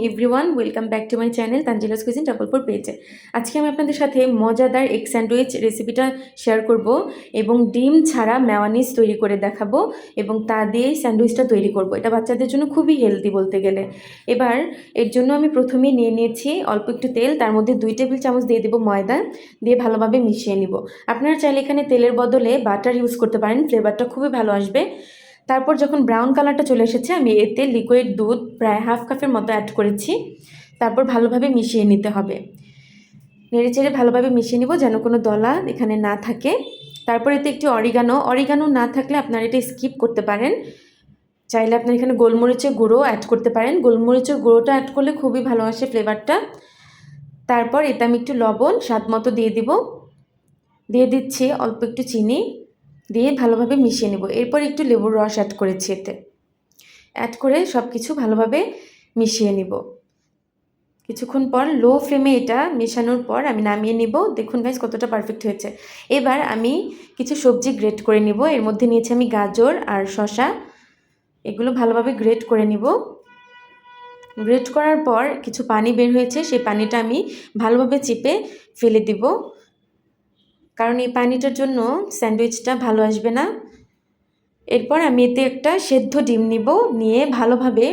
Everyone, welcome back to my channel Tanzila's cuisine 444 পেজে। আজকে আমি আপনাদের সাথে মজাদার এগ স্যান্ডউইচ রেসিপিটা শেয়ার করব এবং ডিম ছাড়া মেয়োনিজ তৈরি করে দেখাবো এবং তা দিয়েই স্যান্ডউইচটা তৈরি করব। এটা বাচ্চাদের জন্য খুবই হেলদি বলতে গেলে। এবার এর জন্য আমি প্রথমেই নিয়ে নিয়েছি অল্প একটু তেল, তার মধ্যে 2 টেবিল চামচ দিয়ে দেবো ময়দা, দিয়ে ভালোভাবে মিশিয়ে নিব। আপনারা চাইলে এখানে তেলের বদলে বাটার ইউজ করতে পারেন, ফ্লেভারটা খুবই ভালো আসবে। তারপর যখন ব্রাউন কালারটা চলে এসেছে আমি এতে লিকুইড দুধ প্রায় হাফ কাপের মতো অ্যাড করেছি। তারপর ভালোভাবে মিশিয়ে নিতে হবে, নেড়েচেড়ে ভালোভাবে মিশিয়ে নিব যেন কোনো দলা এখানে না থাকে। তারপর এতে একটু অরিগানো না থাকলে আপনারা এটা স্কিপ করতে পারেন। চাইলে আপনার এখানে গোলমরিচের গুঁড়ো অ্যাড করতে পারেন, গোলমরিচের গুঁড়োটা অ্যাড করলে খুবই ভালো আসে ফ্লেভারটা। তারপর এতে আমি একটু লবণ স্বাদ মতো দিয়ে দিচ্ছি অল্প একটু চিনি, দিয়ে ভালোভাবে মিশিয়ে নেব। এরপর একটু লেবুর রস অ্যাড করেছি এতে, অ্যাড করে সব কিছু ভালোভাবে মিশিয়ে নিব। কিছুক্ষণ পর লো ফ্লেমে এটা মেশানোর পর আমি নামিয়ে নিব। দেখুন গাইস কতটা পারফেক্ট হয়েছে। এবার আমি কিছু সবজি গ্রেট করে নিব। এর মধ্যে নিয়েছি আমি গাজর আর শসা, এগুলো ভালোভাবে গ্রেট করে নিব। গ্রেট করার পর কিছু পানি বের হয়েছে, সেই পানিটা আমি ভালোভাবে চিপে ফেলে দিব, কারণ এই পানিটার জন্য স্যান্ডউইচটা ভালো আসবে না। এরপর আমি এতে একটা সেদ্ধ ডিম নিয়ে ভালোভাবে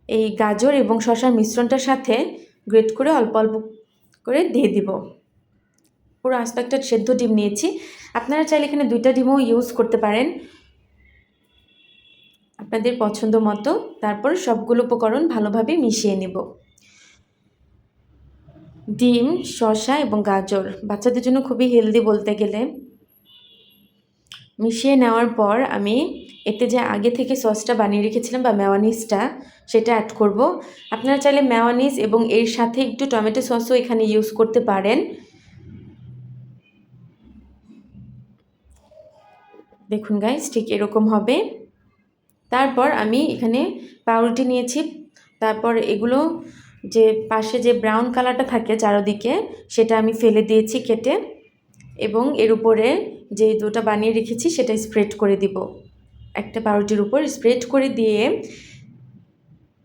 এই গাজর এবং শসার মিশ্রণটার সাথে গ্রেট করে অল্প অল্প করে দিয়ে দিব। পুরো আস্ত একটা সেদ্ধ ডিম নিয়েছি, আপনারা চাইলে এখানে 2টা ডিমও ইউজ করতে পারেন আপনাদের পছন্দ মতো। তারপর সবগুলো উপকরণ ভালোভাবে মিশিয়ে নেব। ডিম, শসা এবং গাজর বাচ্চাদের জন্য খুবই হেলদি বলতে গেলে। মিশিয়ে নেওয়ার পর আমি এতে যে আগে থেকে সসটা বানিয়ে রেখেছিলাম বা মেয়োনিজটা, সেটা অ্যাড করব। আপনারা চাইলে মেয়োনিজ এবং এর সাথে একটু টমেটো সসও এখানে ইউজ করতে পারেন। দেখুন গাইস ঠিক এরকম হবে। তারপর আমি এখানে পাউরুটি নিয়েছি, তারপর এগুলো যে পাশে যে ব্রাউন কালারটা থাকে চারদিকে সেটা আমি ফেলে দিয়েছি কেটে, এবং এর উপরে যে দুটো বানিয়ে রেখেছি সেটা স্প্রেড করে দিব। একটা পাউরুটির উপর স্প্রেড করে দিয়ে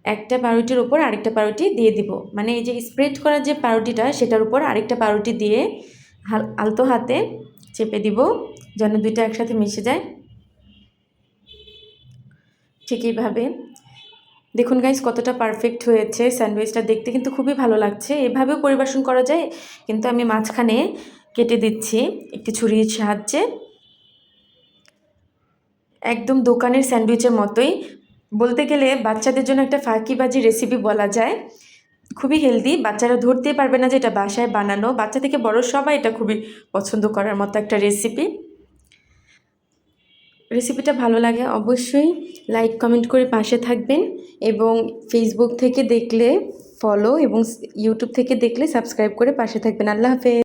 একটা পাউরুটির উপর আরেকটা পাউরুটি দিয়ে দিব, মানে এই যে স্প্রেড করা যে পাউরুটিটা সেটার উপর আরেকটা পাউরুটি দিয়ে আলতো হাতে চেপে দিব যেন দুইটা একসাথে মিশে যায়। ঠিক এইভাবে দেখুন গাইস কতটা পারফেক্ট হয়েছে স্যান্ডউইচটা, দেখতে কিন্তু খুবই ভালো লাগছে। এভাবেও পরিবেশন করা যায়, কিন্তু আমি মাঝখানে কেটে দিচ্ছি একটি ছুরির সাহায্যে। একদম দোকানের স্যান্ডউইচের মতোই বলতে গেলে, বাচ্চাদের জন্য একটা ফাঁকিবাজি রেসিপি বলা যায়। খুবই হেলদি, বাচ্চারা ধরতেই পারবে না যে এটা বাসায় বানানো। বাচ্চা থেকে বড় সবাই এটা খুবই পছন্দ করার মতো একটা রেসিপিটা ভালো লাগে অবশ্যই লাইক কমেন্ট করে পাশে থাকবেন, এবং ফেসবুক থেকে দেখলে ফলো এবং ইউটিউব থেকে দেখলে সাবস্ক্রাইব করে পাশে থাকবেন। আল্লাহ হাফেজ।